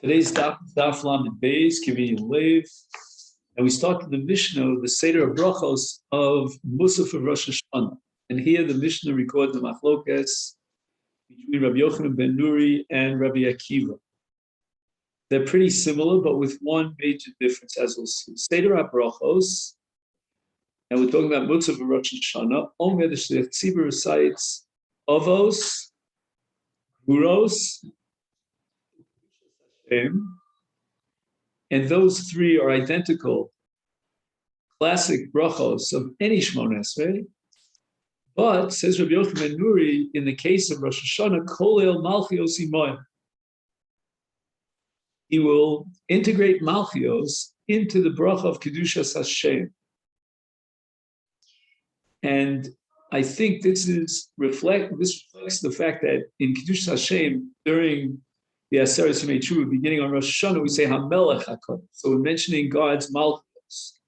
Today's Daf Lamed Beis, Kivin Lev, and we start with the Mishnah, the Seder of Brachos of Musaf of Rosh Hashana. And here the Mishnah records the Machlokes between Rabbi Yochanan ben Nuri and Rabbi Akiva. They're pretty similar, but with one major difference, as we'll see. Seder of Brachos, and we're talking about Musaf of Rosh Hashana. Omer the Shliach Tzibur recites Avos, Guros, and those three are identical, classic brachos of any Shmona Esrei. But, says Rabbi Yochanan ben Nuri, in the case of Rosh Hashana, Kol El Malchios Imoyim, he will integrate Malchios into the bracha of Kedushas Hashem. And I think this reflects the fact that in Kedushas Hashem, during the Aseret Yemei Tshuva, beginning on Rosh Hashanah, we say HaMelech HaKodesh. So we're mentioning God's Malchus.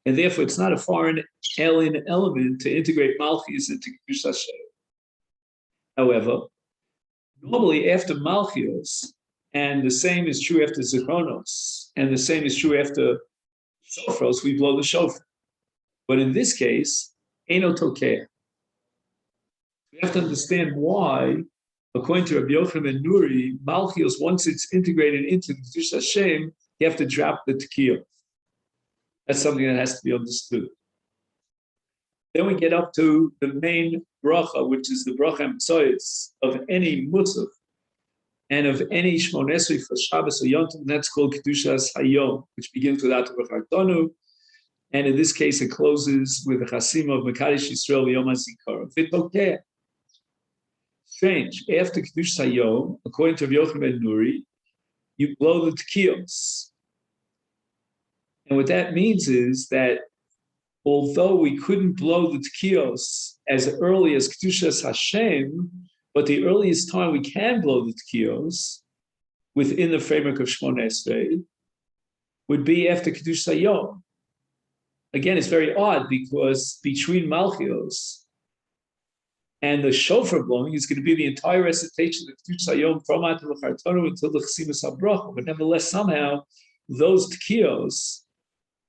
And therefore, it's not a foreign alien element to integrate Malchus into Kedushas Hashem. However, normally after Malchus, and the same is true after Zichronos, and the same is true after Shofros, we blow the shofar. But in this case, Eino Tokeh. We have to understand why. According to Rabbi Yochanan ben Nuri, Malchios, once it's integrated into Kedushas Hashem, you have to drop the Tekiyot. That's something that has to be understood. Then we get up to the main bracha, which is the bracha Emtsois of any Musaf and of any Shmon Esrei for Shabbos or Yom Tov, and that's called Kedushas Hayom, which begins with Atu B'Chartonu, and in this case it closes with the Chasima of Mekadesh Yisrael Yom HaZikaron. V'tokeh. Strange. After Kedushas Hayom, according to Rabbi Yochanan ben Nuri, you blow the tekiyos. And what that means is that although we couldn't blow the tekiyos as early as Kedushas Hashem, but the earliest time we can blow the tekiyos within the framework of Shmona Esrei would be after Kedushas Hayom. Again, it's very odd because between Malchios and the shofar blowing is going to be the entire recitation of Kedushas Hayom from Atu B'Chartonu until the Chesimas HaBracha. But nevertheless, somehow, those tekiyos,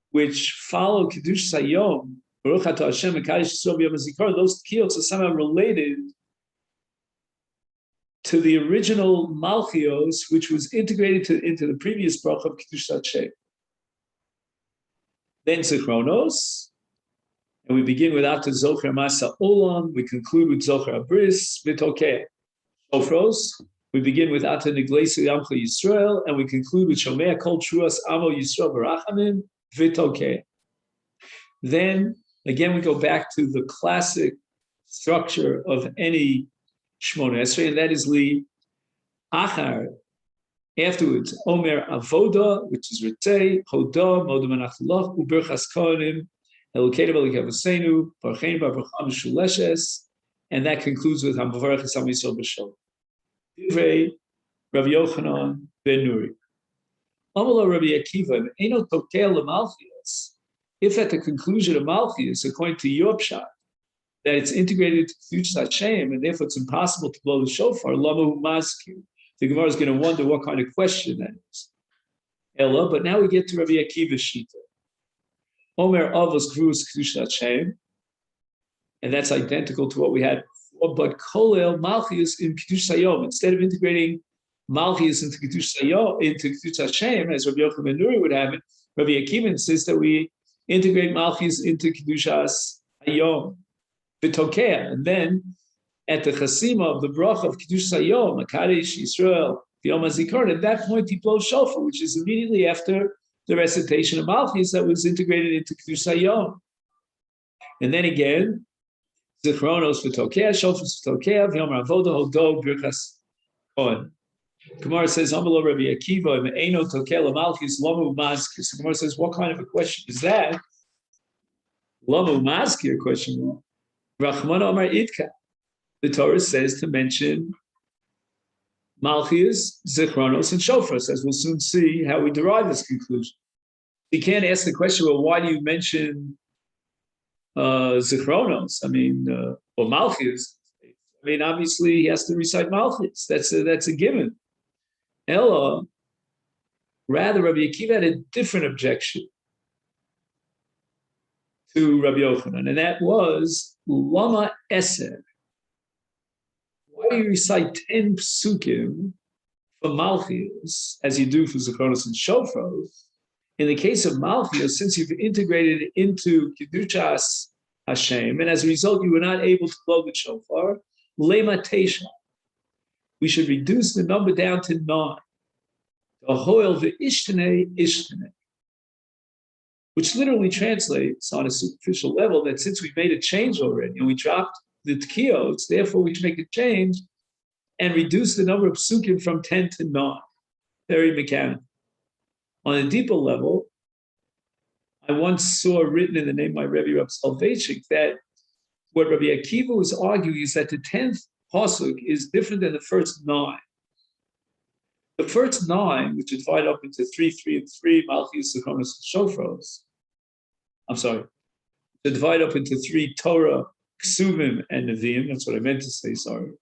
which follow Kedushas Hayom, Baruch Atah Hashem, Mekadesh Yisrael Yom HaZikaron, those tekiyos are somehow related to the original Malchios, which was integrated into the previous bracha of Kedushas Hashem. Then Zichronos, and we begin with Atu Zocher Masa Olam, we conclude with Zocher Abris, V'tokeh. Shofros, we begin with Atu Niglesu Yamcha Yisrael, and we conclude with Shomea Kol Truas Amo Yisrael Barachamim, V'tokeh. Then, again, we go back to the classic structure of any Shmona Esrei, and that is Li Achar. Afterwards, Omer Avoda, which is Ritzei, Hoda, Modem Anachulach, Uberchas Kohanim, and that concludes with Hamavarech Esam Yisrael B'Shalom. Divrei Rabbi Yochanan ben Nuri. Amala Rabbi Akiva, Eino Tokeh LeMalchios. If at the conclusion of Malchios, according to your pshat, that it's integrated to Kedushas Hashem, and therefore it's impossible to blow the shofar, Lama Humaskir. The Gemara is going to wonder what kind of question that is. Ella, but now we get to Rabbi Akiva's shita. Omer Avos Grus Kedushas Hashem, and that's identical to what we had before, but Kolel Malchius in Kedushas Hayom. Instead of integrating Malchius into Kedushas Hayom, into Kedushas Hashem, as Rabbi Yochanan ben Nuri would have it, Rabbi Akiva insists that we integrate Malchius into Kedushas Hayom, V'tokeh, and then at the Chasima of the bracha of Kedushas Hayom, Mekadesh Yisrael Yom HaZikaron, at that point he blows shofar, which is immediately after the recitation of Malchus that was integrated into Kedushas Hayom. And then again, Zichronos V'tokeh, Shofros V'tokeh, V'yom Avoda, Hodo, Birchas Kohen. Gemara says, Amalo Rabbi Akiva, Eino Tokeh LeMalchus, Lama Umaskir. So Gemara says, what kind of a question is that? Lama Umaskir question. Rachmana Amar Idka. The Torah says to mention Malchius, Zichronos, and Shofros, as we'll soon see how we derive this conclusion. You can't ask the question, well, why do you mention Zichronos? Or Malchius? Obviously he has to recite Malchius. That's a given. Ella, Rather, Rabbi Akiva had a different objection to Rabbi Yochanan, and that was Lama Eser. Why do you recite 10 psukim for Malchios, as you do for Zechronos and Shofros? In the case of Malchios, since you've integrated it into Kedushas Hashem, and as a result, you were not able to blow the shofar, Lema Tesha. We should reduce the number down to 9. Ahoil ve'ishtene ishtene, which literally translates on a superficial level that since we made a change already and we dropped the tkiyos, therefore we should make a change and reduce the number of psukim from 10 to 9. Very mechanical. On a deeper level, I once saw written in the name of my Rebbe Reb Soloveitchik that what Rabbi Akiva was arguing is that the 10th pasuk is different than the first 9. The first 9, which is divided up into 3, 3, and 3, Malchus, Zechronos, and Shofros. I'm sorry. They're divided up into 3, Torah, Ksuvim, and Nevi'im. That's what I meant to say, sorry.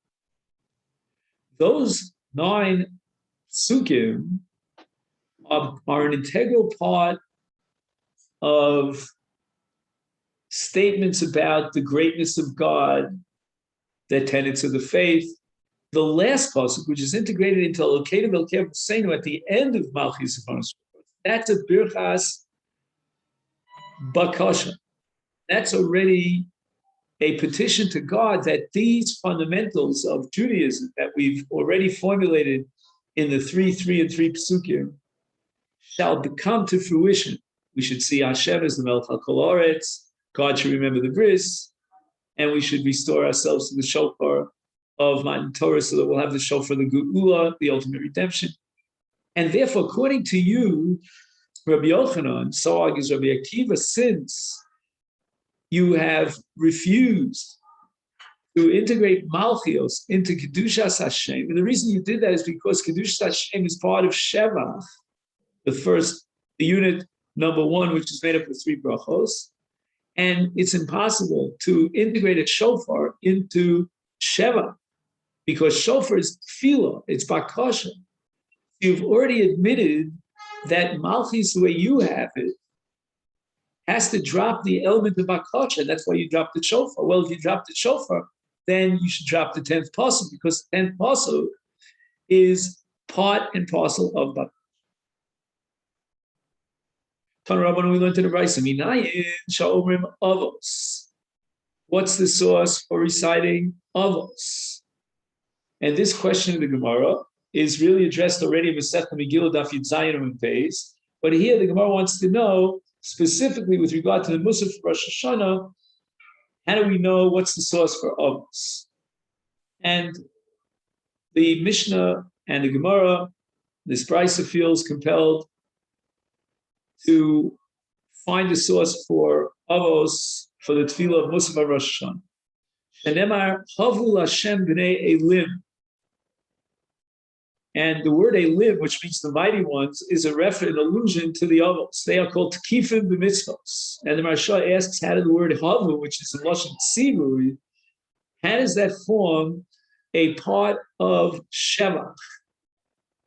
Those 9 psukim are an integral part of statements about the greatness of God, the tenets of the faith. The last pasuk, which is integrated into Elokeinu Elokei Avosseinu at the end of Malchus, that's a birchas bakasha. That's already a petition to God that these fundamentals of Judaism that we've already formulated in the 3, 3, and 3 psukim shall come to fruition. We should see Hashem as the Melech HaKol Haaretz. God should remember the bris, and we should restore ourselves to the shofar of Matan Torah so that we'll have the shofar, the Geula, the ultimate redemption. And therefore, according to you, Rabbi Yochanan, so argues Rabbi Akiva, since you have refused to integrate Malchios into Kedushas Hashem, and the reason you did that is because Kedushas Hashem is part of Shevach, the unit number 1, which is made up of 3 brachos, and it's impossible to integrate a shofar into Sheva, because shofar is tefillah, it's bakasha. You've already admitted that Malchus, the way you have it, has to drop the element of bakasha. That's why you drop the shofar. Well, if you drop the shofar, then you should drop the 10th pasuk, because the 10th pasuk is part and parcel of bakasha. Tana Rabbanan, we learned in the Brisa, Minayin sha'omrim avos. What's the source for reciting avos? And this question of the Gemara is really addressed already in Masechet Megillah Daf Yud Zayin and Beis. But here the Gemara wants to know, specifically with regard to the Musaf for Rosh Hashana, how do we know what's the source for avos? And the Mishnah and the Gemara, this Brisa feels compelled to find a source for avos for the tefillah of Musaf Rosh Hashanah. Shenemar havu Hashem b'nei elim. And the word elim, which means the mighty ones, is an allusion to the avos. They are called tekifim b'mitzvos. And the Maharsha asks, how did the word havu, which is in Lashon Tzivui, how does that form a part of Shevach?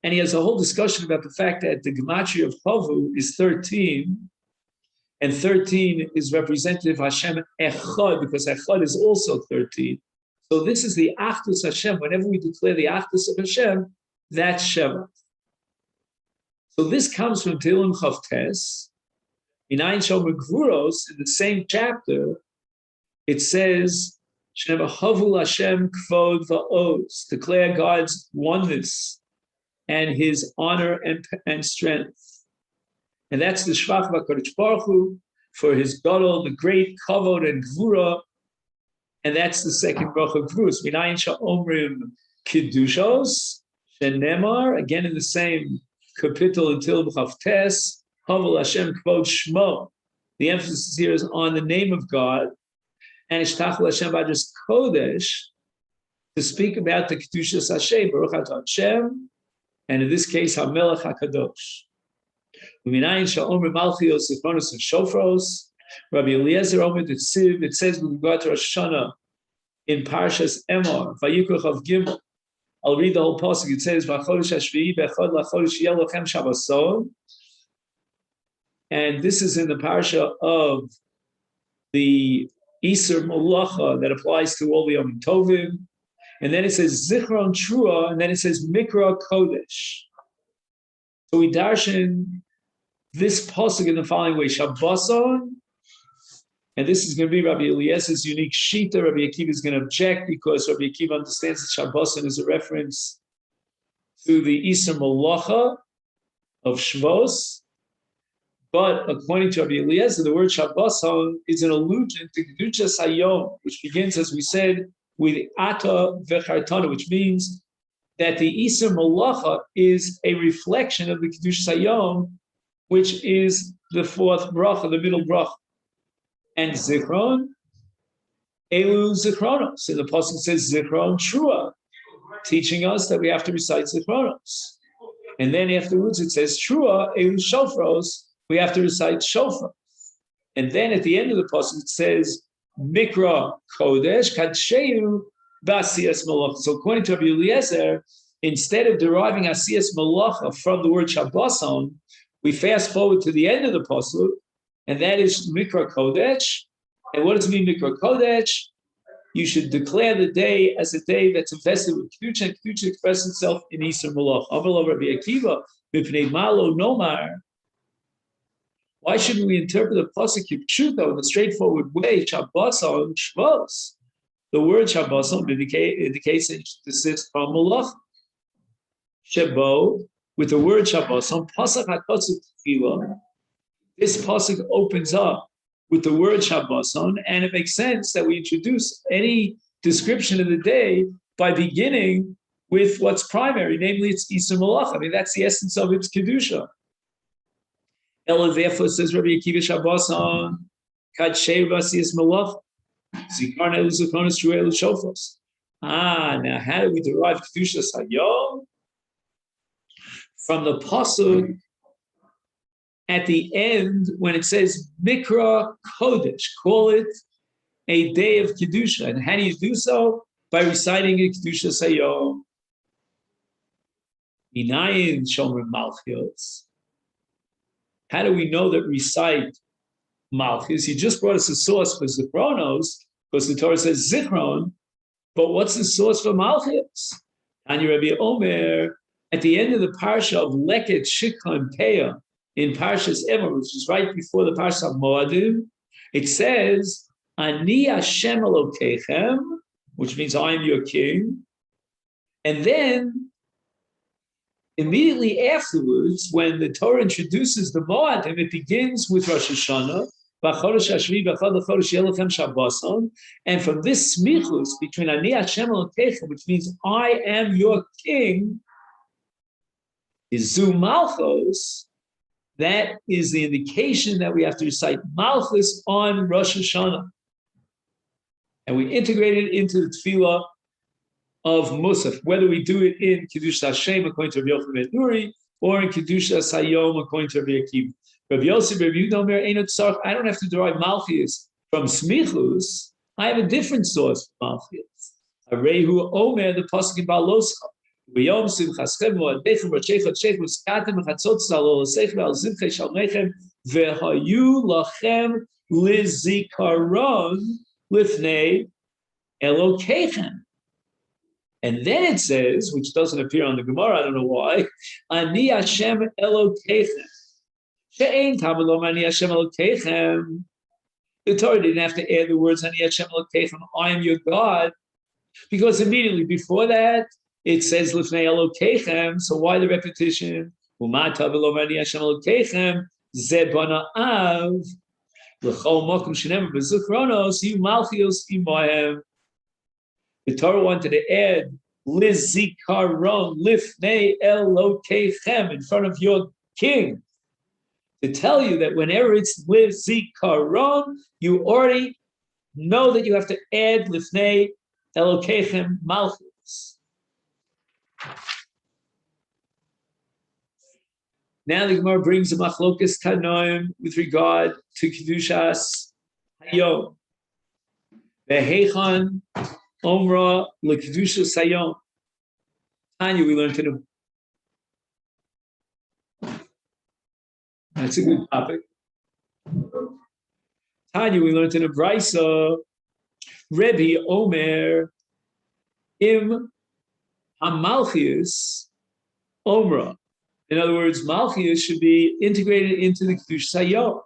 And he has a whole discussion about the fact that the gematria of havu is 13, and 13 is representative of Hashem Echad, because Echad is also 13. So this is the Achdus Hashem. Whenever we declare the Achdus of Hashem, that's Sheva. So this comes from Tehillim Chavtes. In Ein Shomer Gvuros, in the same chapter, it says, Shema Havul Hashem Kvod Va'oz, declare God's oneness and his honor and strength. And that's the Shvach V'Kadosh Baruch Hu for his Gadol, the great Kavod and Gvura. And that's the second bracha Gvurus. Minayin Sha'omrim Kiddushos, Shenemar, again in the same capital in Tehillim Chavtes, Havul Hashem Kvod Shmo. The emphasis here is on the name of God. And Ishtachel Hashem B'Adras Kodesh, to speak about the Kedushas Hashem, Baruch Atah Hashem, and in this case, HaMelech HaKadosh. U'minayin sha'omer malchios zichronos and shofros. Rabbi Eliezer Omer Tziv, it says with regard to Rosh Hashana in Parshas Emor, Vayikra Chav Gimel, I'll read the whole pasuk. It says, "V'chodesh hashvi'i bechad lachodesh yeh lochem Shabboson," and this is in the parsha of the Iser Malacha that applies to all the Yom Tovim. And then it says Zichron Trua, and then it says Mikra Kodesh. So we darshan this pasuk in the following way: Shabboson, and this is going to be Rabbi Eliezer's unique shita. Rabbi Akiva is going to object because Rabbi Akiva understands that Shabboson is a reference to the Iser Malacha of Shvos. But according to Rabbi Eliezer, the word Shabboson is an allusion to Kedushas Hayom, which begins, as we said, with Ata Vechartana, which means that the Iser Malacha is a reflection of the Kedushas Hayom, which is the fourth bracha, the middle bracha. And Zichron, Elu Zichronos. And the Pasuk says Zichron Trua, teaching us that we have to recite Zichronos. And then afterwards it says Trua, Elu Shofros, we have to recite shofar. And then at the end of the pasuk it says Mikra Kodesh Kadsheyu B'Asiyas Malacha. So according to Rabbi Eliezer, instead of deriving Asiyas Malacha from the word Shabboson, we fast forward to the end of the pasuk, and that is Mikra Kodesh. And what does it mean, Mikra Kodesh? You should declare the day as a day that's invested with Kedusha, and Kedusha expresses itself in Iser Malacha. Aval Rabbi Akiva, Mipnei Malo Nomar. Why shouldn't we interpret the pasuk Kipshuto in a straightforward way? Shabboson Shvos. The word Shabboson indicates that it desist from Malach. Shebo, with the word Shabboson, pasuk hakosuk tefillah. This pasuk opens up with the word Shabboson, and it makes sense that we introduce any description of the day by beginning with what's primary, namely its Iser Malach. I mean, that's the essence of its kedusha. Ella therefore says Rabbi Akiva Shabboson, Kadshei Vasiyas Malach, Zikarna Elu Zikonos Trua Elu Shofos. Now how do we derive Kedushas Hayom? From the pasuk at the end when it says Mikra Kodesh, call it a day of Kedusha. And how do you do so? By reciting a Kedushas Hayom. Minayin Shomer Malchios. How do we know that recite Malchus? He just brought us a source for Zichronos, because the Torah says Zichron, but what's the source for Malchus? And Rabbi Omer, at the end of the parsha of Leket Shikon Peah, in Parshas Emor, which is right before the parsha of Moadim, it says, Ani Hashem Elokechem, which means I am your king. And then immediately afterwards, when the Torah introduces the Moadim, it begins with Rosh Hashana, and from this smichus between Ani Hashem Elokechem, which means I am your king, is Zu Malchos. That is the indication that we have to recite Malchus on Rosh Hashanah. And we integrate it into the tefillah of Musaf, whether we do it in Kiddush Hashem according to Rabbi Yochanan ben Nuri, or in Kiddush Hayom according to Rabbi Akiva. Rabbi Yosef, Rabbi Yehuda Omer, I don't have to derive Malchus from Smichus. I have a different source for Malchus. Arehu Omer, the pasuk in Baloscha. B'yom simchaschem moadechem rachechem shechem uskatem mechatzot salolosechem al zimchei shalmechem vehayu lachem lizikaron lifnei Elokechem. And then it says, which doesn't appear on the Gemara, I don't know why, Ani Hashem Elokechem. She'ein tamalom Ani Hashem Elokechem. The Torah didn't have to add the words Ani Hashem Elokechem, I am your God, because immediately before that, it says Lifnei Elokechem, so why the repetition? Uma tamalom Ani Hashem Elokechem, Ze bana av, L'chol mokum shenemar b'zichronos, Yu malchios imohem. The Torah wanted to add Lizikaron, Lifnei Elokechem, in front of your king, to tell you that whenever it's Lizikaron, you already know that you have to add Lifnei Elokechem Malchus. Now the Gemara brings a machlokas tanoim with regard to Kedushas Hayom. Vehechan Omra lekedushas Hayom. Tanya, we learned in that's a good topic. Tanya, we learned in a brisa, Rebbe Omer im Hamalchius Omra. In other words, Malchius should be integrated into the Kedush Sayom.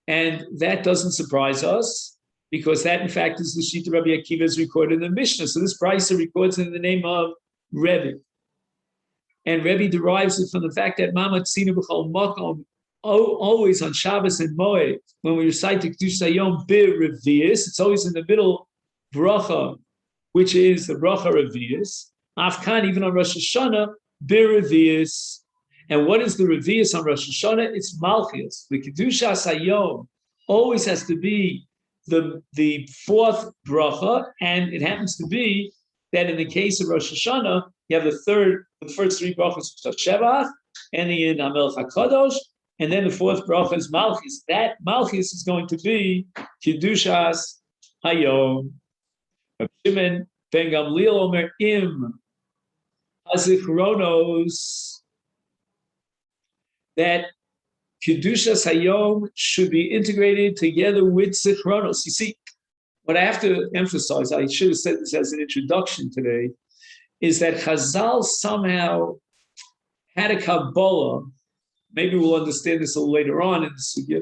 And that doesn't surprise us, because that, in fact, is the Shita Rabbi Akiva is recorded in the Mishnah. So this brisa records it in the name of Rebbe. And Rebbe derives it from the fact that Mama Tzina B'chol Makom, always on Shabbos and Moed, when we recite the Kedush Sayom Bir Revius, it's always in the middle bracha, which is the bracha Revius. Afkan, even on Rosh Hashana, Bir Revius. And what is the Revius on Rosh Hashana? It's Malchus. The Kedusha Sayom always has to be the fourth bracha, and it happens to be that in the case of Rosh Hashana, you have the first three brachas of Shevach, and the Amelch HaKadosh, and then the fourth bracha is Malchus. That Malchus is going to be Kedushas Hayom. Rabbi Shimon ben Gamliel Omer Im Hazichronos, that Kedushas Hayom should be integrated together with Zichronos. You see, what I have to emphasize, I should have said this as an introduction today, is that Chazal somehow had a Kabbalah, maybe we'll understand this a little later on in the sugya,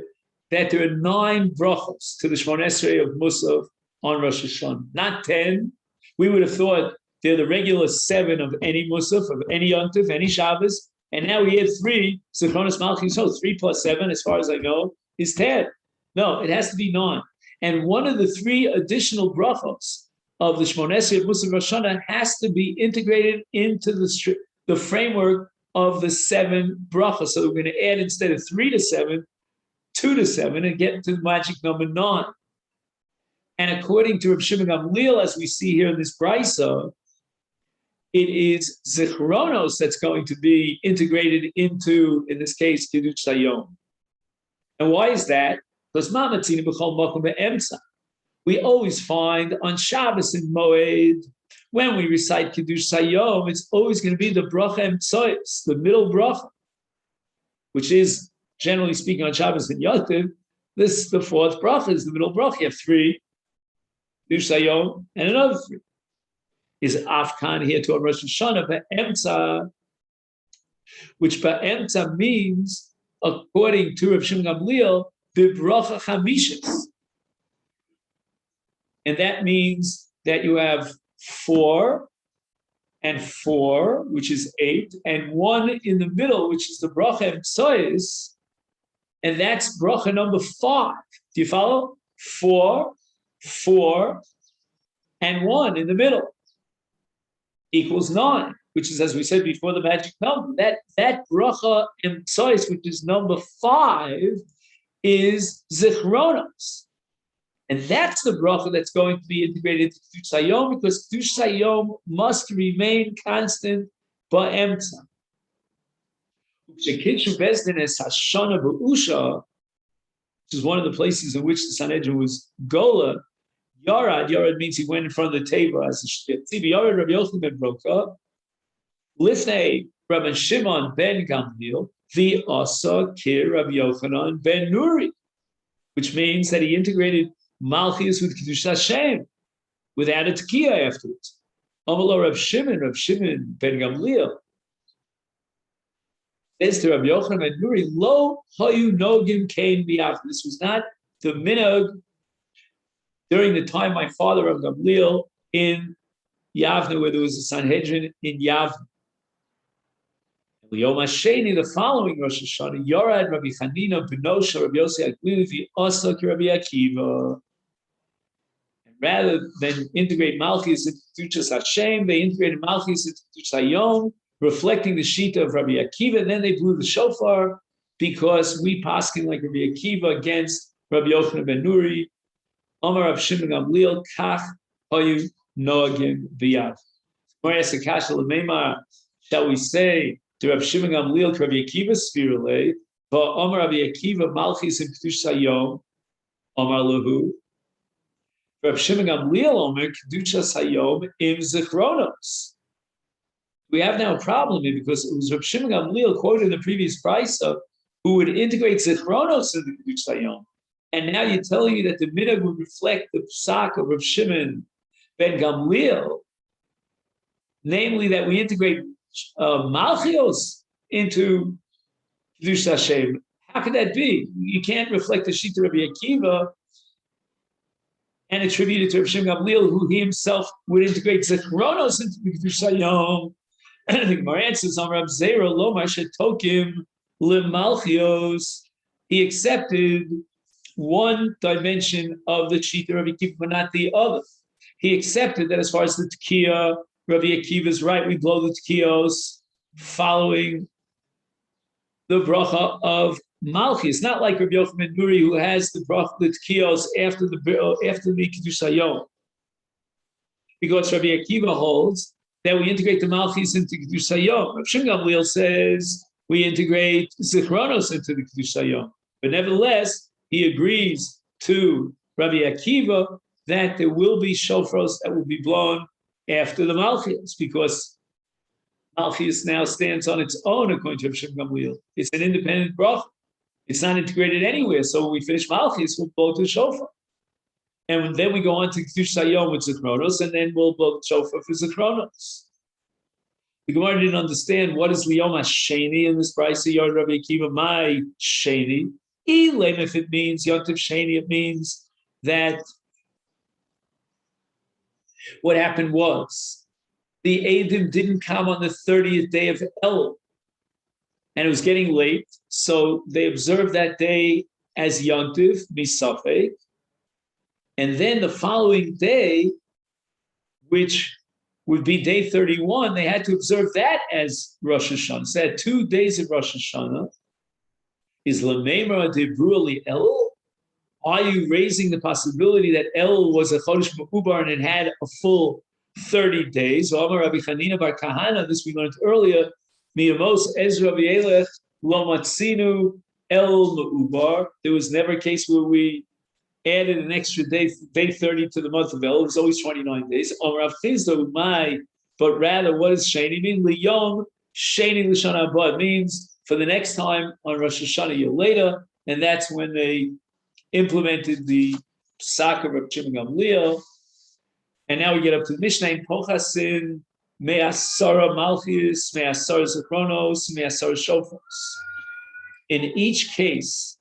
that there are 9 brachos to the Shmon Esrei of Musaf on Rosh Hashanah, not 10. We would have thought they're the regular 7 of any Musaf, of any Yontif, any Shabbos, and now we have 3, Zichronos Malchus, so 3 plus 7, as far as I know, is 10. No, it has to be 9. And one of the 3 additional brachos of the Shmon Esrei of Musaf Rosh Hashanah has to be integrated into the framework of the 7 brachos. So we're going to add, instead of 3 to 7, 2 to 7, and get to the magic number 9. And according to Reb Shimon Gamliel, as we see here in this brisa, it is Zichronos that's going to be integrated into, in this case, Kedush Sayom. And why is that? Because Mamatzina B'chol Makom Be'emtza. We always find on Shabbos and Moed, when we recite Kedush Sayom, it's always going to be the bracha Emtzois, the middle bracha, which is, generally speaking, on Shabbos and Yotiv, this the 4th bracha is the middle bracha. You have 3, Kedush Sayom, and another 3. Is Afkan here to a Rosh Hashanah, Be'emtza, which Be'emtza means, according to Rav Shimon Gamliel, B'bracha Chamishas. And that means that you have 4 and 4, which is 8, and 1 in the middle, which is the bracha Emtzois, and that's bracha number 5. Do you follow? 4, 4, and 1 in the middle equals 9, which is, as we said before, the magic number. That bracha Emtzois, which is number 5, is Zichronos. And that's the bracha that's going to be integrated into Kedush Sayom, because Kedush Sayom must remain constant ba'emtza. Shekitshu Bezdin es Hashana b'usha, which is one of the places in which the Sanhedrin was Gola. Yarad means he went in front of the table as a shtit. Yarad Rabbi Yochanan ben Broka, Lifnei Rabbi Shimon ben Gamliel, the Asa Kir Rabbi Yochanan ben Nuri, which means that he integrated Malchus with Kiddush Hashem without a Tekiah afterwards. Amalo Rabbi Shimon ben Gamliel says to Rabbi Yochanan ben Nuri, Lo hayu nogim kain b'yavne. This was not the minhag during the time my father Rabbi Gamliel in Yavne, where there was a Sanhedrin in Yavne. Yom HaSheni, the following Rosh Hashanah, Yorad Rabbi Chanina B'nosha Rabbi Yossi Aglili v'Asa Rabbi Akiva. And rather than integrate Malchus into Kedushas Hashem, they integrated Malchus into Kedushas Hayom, reflecting the Shita of Rabbi Akiva. And then they blew the shofar, because we paskin like Rabbi Akiva against Rabbi Yochanan ben Nuri. Amar Rav Shimon Gamliel Kach Hayu Noagim B'Yav. Shall we say to Rav Shimon Gamliel Rabbi Akiva Spirale, Amar Rabbi Akiva Malchis in Kedush Hayom, Amar Lahu. Rav Shimon Gamliel Omer Kedushas Hayom im Zichronos. We have now a problem here because it was Rav Shimon Gamliel quoted in the previous brisa who would integrate Zichronos in the Kiddush Hayom. And now you're telling me that the minhag would reflect the psak of Rav Shimon ben Gamliel, namely that we integrate Malchios into Kiddush Hashem. How could that be? You can't reflect the Shita Rabbi Akiva and attribute it to Rav Shimon Gamliel, who he himself would integrate Zichronos into the Kiddush Hayom. And the Gemara answers on Rab Zera Lomar Shetokim Lemalchios. He accepted one dimension of the Shita Rabbi Akiva, but not the other. He accepted that as far as the Tekiah, Rabbi Akiva is right. We blow the Tekiyos following the bracha of Malchi. It's not like Rabbi Yochanan ben Nuri who has the bracha, the Tekiyos after the Kiddush Hayom, because Rabbi Akiva holds that we integrate the Malchis into Kiddush Hayom. Rav Shimon Gamliel says we integrate Zichronos into the Kiddush Hayom. But nevertheless, he agrees to Rabbi Akiva that there will be shofros that will be blown after the Malchis, because Malchis now stands on its own according to Rav Shimon Gamliel. It's an independent bracha. It's not integrated anywhere. So when we finish Malchis, we'll blow the shofar. And then we go on to Kiddush Hayom with Zichronos, and then we'll blow the shofar for Zichronos. The Gemara didn't understand what is Liyom Hasheni in this brisa. Yard Rabbi Akiva, my Sheni. Elam, if it means Yontiv Sheni, it means that what happened was the Eidim didn't come on the 30th day of El, and it was getting late, so they observed that day as Yontiv Misafek. And then the following day, which would be day 31, they had to observe that as Rosh Hashanah. So they had 2 days of Rosh Hashanah. Is Lamemra Debru Li El? Are you raising the possibility that El was a Chodesh Ma'ubar and it had a full 30 days? Amar Rabbi Chanina bar Kahana, this we learned earlier, Miyamos Ezra V'Elech Lo Matzinu El Ma'ubar. There was never a case where we added an extra day, day 30 to the month of El. It was always 29 days. But rather, what does Sheni mean? Liyom Sheni L'Shana Haba means for the next time on Rosh Hashanah a year later, and that's when they implemented the psak of Rav Shimon Gamliel. And now we get up to the Mishnah in Pochasin, Me'asara Malchis, Me'asara Zichronos, Me'asara Shofos. In each case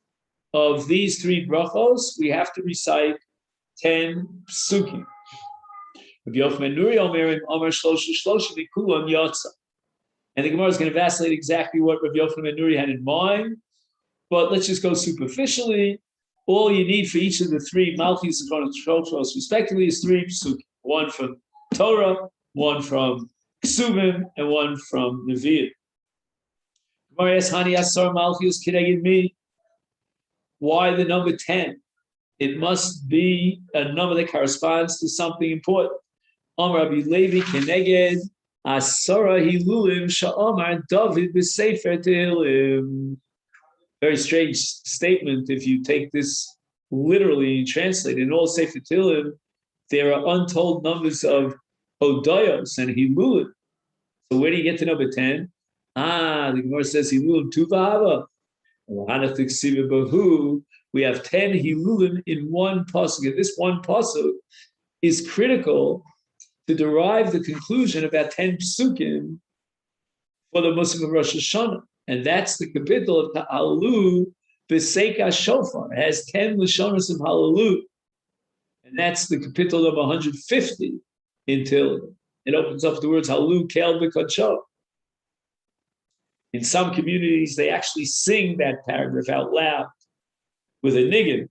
of these 3 brachos, we have to recite 10 psukim. And the Gemara is going to vacillate exactly what Rabbi Yochanan ben Nuri had in mind, but let's just go superficially. All you need for each of the 3 Malchis and Shofros respectively is 3 psukim. 1 from Torah, 1 from Ksuvim, and 1 from Nevi'im. Gemara asks, Hani Asar Malchus Kineged Mi? Why the number 10? It must be a number that corresponds to something important. Amar Rabbi Levi Kineged Asara Hilulim Sha'amar David B'Sefer Tehillim. Very strange statement if you take this literally and translate it. In all Sefer Tehillim, there are untold numbers of Hodayos and Hilulim. So where do you get to number 10? The Gemara says Hilulim Tuvahava. We have 10 Hilulim in one pasuk. And this one pasuk is critical to derive the conclusion about 10 psukim for the Muslim of Rosh Hashanah. And that's the capital of Hallelu B'Seika Shofar. It has 10 Lashonos of Hallelu. And that's the capital of 150 in Tehillim. It opens up the words Hallelu Kel B'Kodsho. In some communities, they actually sing that paragraph out loud with a niggin.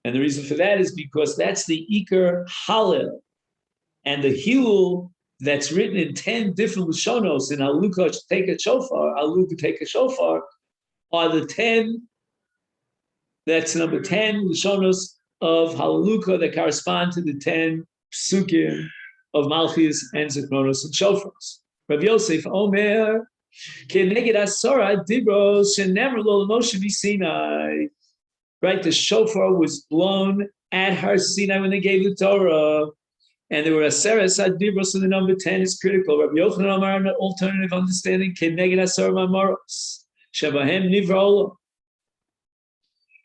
And the reason for that is because that's the Iker Hallel. And the Hilul that's written in 10 different Lashonos in Hallelu Take a Shofar, Hallelu Take a Shofar, are the 10, that's number 10 Lashonos of Hallelu that correspond to the 10 Psukim of Malchis and Zichronos and Shofars. Rabbi Yosef Omer, Keneged Asara Dibros Shenemar Lo Moshe Sinai. Right, the shofar was blown at Har Sinai when they gave the Torah. And there were Aseres Adibros, so the number 10 is critical. Rabbi Yochanan Amar, an alternative understanding, Keneged Asar Mamoros, Shebahem Nivra.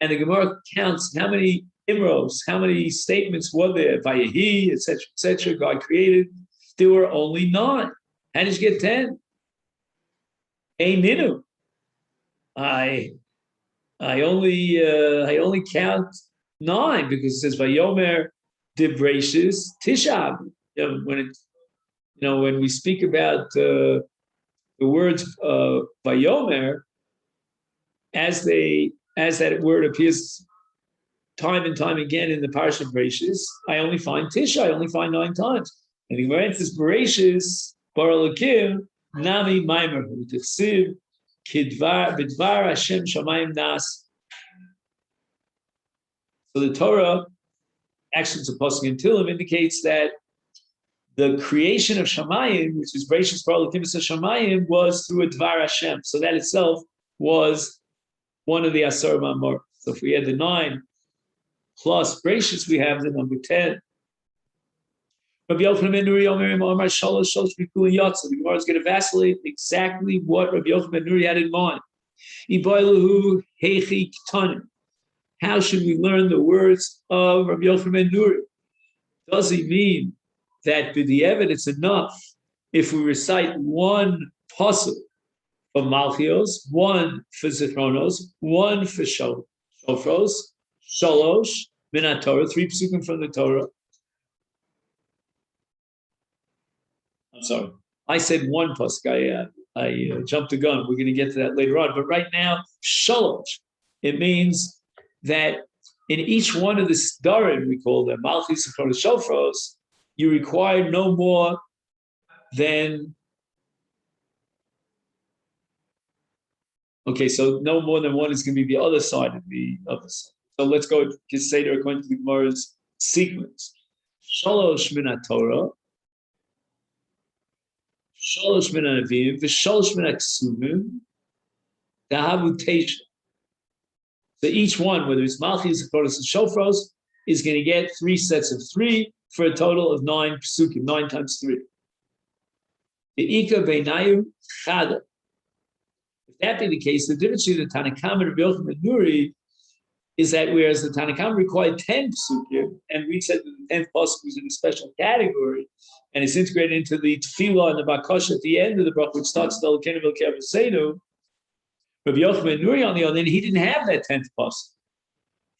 And the Gemara counts how many imros, how many statements were there, Vayehi, etc., God created. There were only 9. How did you get 10? Eininu. I only count 9 because it says Vayomer Divrashis Tishab. When we speak about the words Vayomer, as that word appears time and time again in the Parsha of Bereshis, I only find Tisha. I only find 9 times. And the Gemara says Bereshis Bar Elokim Nami Maimer Tichsiv Kidvar Bidvar Hashem Shamayim Nas. So the Torah, actually it's a pasuk in Tehillim, indicates that the creation of Shamayim, which is Bereshis Bar Elokim Shamayim, was through a Dvar Hashem. So that itself was one of the Asar Mamor. So if we had the 9 plus Bereshis, we have the number 10. Rabbi Yochanan ben Nuri Omer Omar Shalosh Bikul Yotza. The Gemara is going to vacillate exactly what Rabbi Yochanan ben Nuri had in mind. Iboiluhu Heichi K'tanim. How should we learn the words of Rabbi Yochanan ben Nuri? Does he mean that b'di'evet it's enough if we recite one pasuk for Malchios, one for Zichronos, one for Shofros, Shalosh, Min Torah, 3 psukim from the Torah? I'm sorry, I said one pasuk. I jumped the gun. We're going to get to that later on. But right now, Shalosh, it means that in each one of the Sdarim, we call them Malchis, Zichronos, Shofros, you require no more than, okay, so no more than one is going to be the other side of the other side. So let's go to Seder according to the Gemara's sequence. Shalosh min Torah, Shalosh min Anavim, v'Shalosh min Aksuvim, Dahavu Teisha. So each one, whether it's Malchis, Zichronos, and Shofros, is going to get 3 sets of 3 for a total of 9 psukim, 9 times 3. The Ika Beinayu Chada. If that be the case, the difference between the Tanakam and Rabbi Yochanan ben Nuri is that whereas the Tanakam required 10 psukim, and we said that the 10th pasuk was in a special category, and it's integrated into the tefillah and the bakasha at the end of the bracha, which starts the Elokeinu v'Elokei Avosseinu, Rabbi Yochanan ben Nuri, on the other hand, he didn't have that 10th pasuk.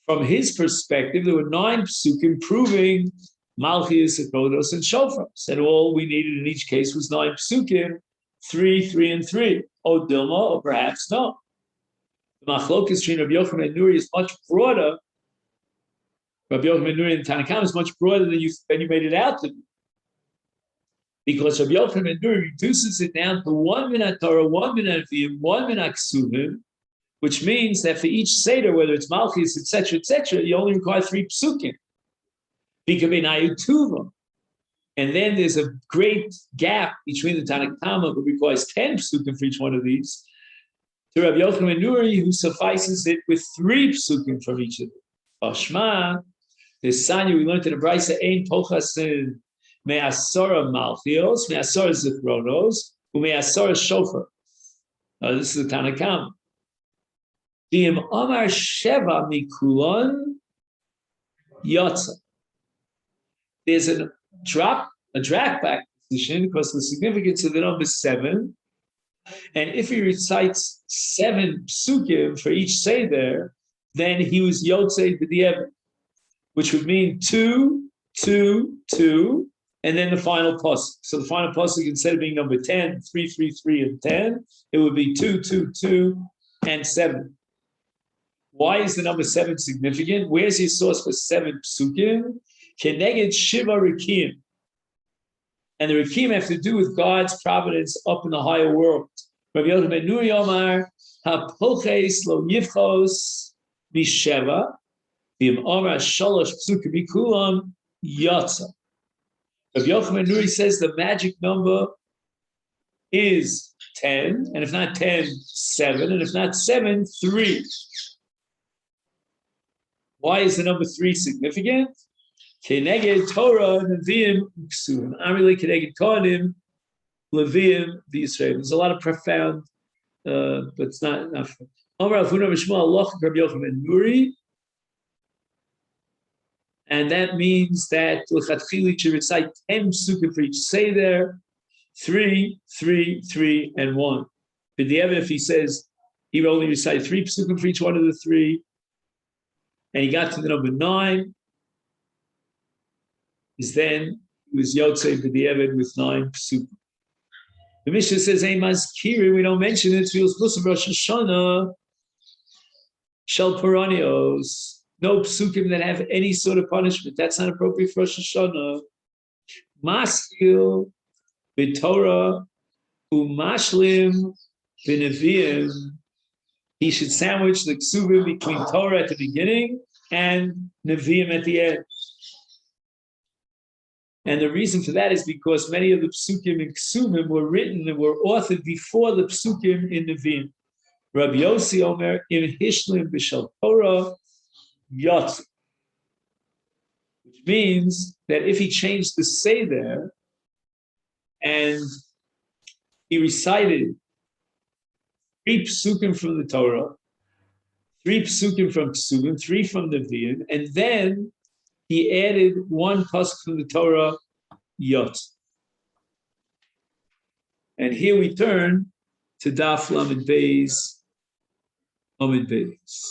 From his perspective, there were 9 psukim proving Malchis, Zichronos, and Shofros, and all we needed in each case was 9 psukim, 3, 3, and 3. O Dilma, or perhaps no. The Machlokes between Rabbi Yochanan ben Nuri is much broader. Rabbi Yochanan ben Nuri and Tanakam is much broader than you made it out to be. Because Rabbi Yochanan ben Nuri reduces it down to 1 minat Torah, 1 minat Avim, 1 minat Ksuvim, which means that for each Seder, whether it's Malchis, etc., you only require 3 psukim. Bikabeinayu Tuva. And then there's a great gap between the Tanakhama, who requires 10 psukim for each one of these, to Rabbi Yochanan ben Nuri, who suffices it with 3 psukim from each of them. Bashma, the Sanya, we learned in the Brisa, Ein Pochasin Me'asora Malchios, Me'asora Zichronos, Me'asora Shofar. Now, this is the Tanakhama. Dim Amar Sheva Mikulon Yotza. There's a drop back position because of the significance of the number 7. And if he recites 7 psukim for each seder, then he was yotzei b'di'evet, which would mean 2, 2, 2, and then the final pasuk. So the final pasuk, instead of being number 10, 3, 3, 3, and 10, it would be 2, 2, 2, and 7. Why is the number 7 significant? Where's your source for 7 psukim? Keneged Shiva Rikim. And the Rikim have to do with God's providence up in the higher world. Rabbi Yochanan ben Nuri Omar, HaPoches Lo Yivchos Misheva, V'im Omar Shalosh Psukim Mikulam Yatza. Rabbi Yochanan ben Nuri says the magic number is 10, and if not 10, 7, and if not 7, 3. Why is the number 3 significant? Keneged Torah Nevi'im Ksuvim. Amrili Keneged Kohanim Levi'im V'Yisrael. There's a lot of profound, but it's not enough. Amar Avuna V'Shmuel Allah Rabbi Yochanan Nuri. And that means that L'chatchili should recite 10 psukim for each seder, 3, 3, 3, and 1. But the evidence, if he says he would only recite 3 psukim for each one of the 3, and he got to the number 9, is then he was Yotzei B'di'evet with 9 psukim. The Mishnah says, "Hey, Mazkiri, we don't mention it. Tfilas Musaf Rosh Hashana Shel Paranios. No psukim that have any sort of punishment. That's not appropriate for Rosh Hashana. Maskil b'Torah umashlim b'Nevi'im. He should sandwich the ksuvim between Torah at the beginning and Nevi'im at the end. And the reason for that is because many of the psukim in ksuvim were written and were authored before the psukim in Nevi'im. Rabbi Yossi Omer im hishlim b'shel Torah yotz, which means that if he changed the seder and he recited 3 psukim from the Torah, 3 psukim from Ksuvim, 3 from the Nevi'im, and then he added 1 pasuk from the Torah, yotz. And here we turn to Daf Lamed Beis, Amid Beis.